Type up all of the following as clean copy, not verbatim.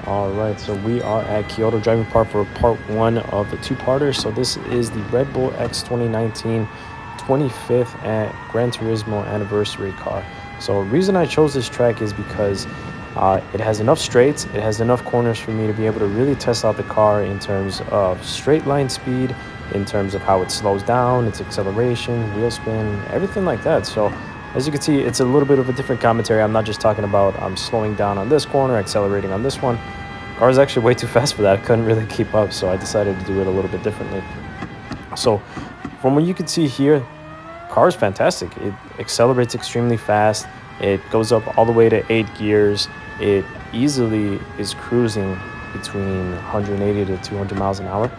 All right, so we are at Kyoto Driving Park for part one of the two-parter. So this is the Red Bull X 2019 25th at Gran Turismo anniversary car. So reason I chose this track is because it has enough straights, it has enough corners for me to be able to really test out the car in terms of straight line speed, in terms of how it slows down, its acceleration, wheel spin, everything like that. So as you can see, it's a little bit of a different commentary. I'm not just talking about I'm slowing down on this corner, accelerating on this one. Car is actually way too fast for that. I couldn't really keep up, so I decided to do it a little bit differently. So from what you can see here, car is fantastic. It accelerates extremely fast. It goes up all the way to 8 gears. It easily is cruising between 180 to 200 miles an hour.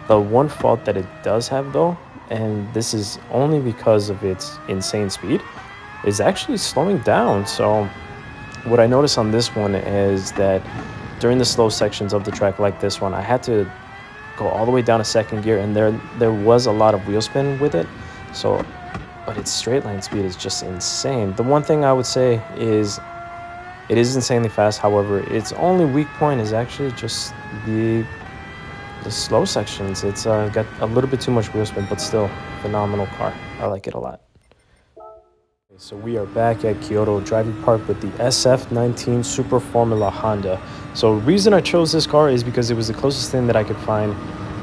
The one fault that it does have though, and this is only because of its insane speed, is actually slowing down. So what I noticed on this one is that during the slow sections of the track like this one, I had to go all the way down to second gear, and there was a lot of wheel spin with it. So, but its straight line speed is just insane. The one thing I would say is it is insanely fast. However, its only weak point is actually just the slow sections. It's got a little bit too much wheel spin, but still phenomenal car. I like it a lot. So we are back at Kyoto Driving Park with the SF19 Super Formula Honda. So reason I chose this car is because it was the closest thing that I could find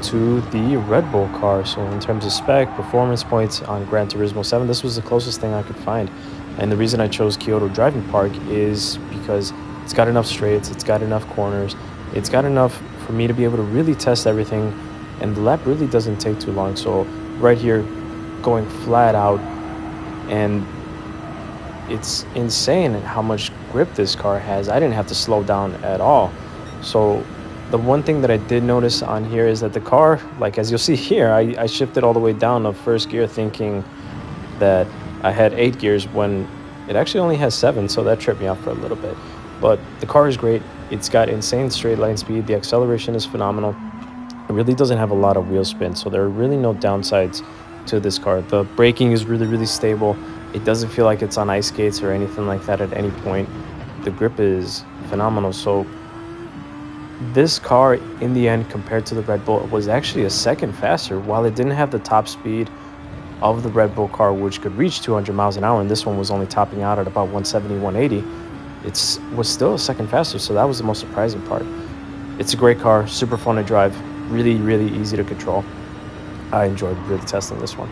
to the Red Bull car. So in terms of spec, performance points on Gran Turismo 7, this was the closest thing I could find. And the reason I chose Kyoto Driving Park is because it's got enough straights, it's got enough corners, it's got enough for me to be able to really test everything, and the lap really doesn't take too long. So right here, going flat out, and it's insane how much grip this car has. I didn't have to slow down at all. So the one thing that I did notice on here is that the car, like as you'll see here, I shifted all the way down to first gear thinking that I had 8 gears when it actually only has 7, so that tripped me out for a little bit. But the car is great. It's got insane straight line speed. The acceleration is phenomenal. It really doesn't have a lot of wheel spin, so there are really no downsides to this car. The braking is really stable. It doesn't feel like it's on ice skates or anything like that at any point. The grip is phenomenal. So this car, in the end, compared to the Red Bull, was actually a second faster. While it didn't have the top speed of the Red Bull car, which could reach 200 miles an hour, and this one was only topping out at about 170, 180, it was still a second faster. So that was the most surprising part. It's a great car, super fun to drive, really easy to control. I enjoyed really testing this one.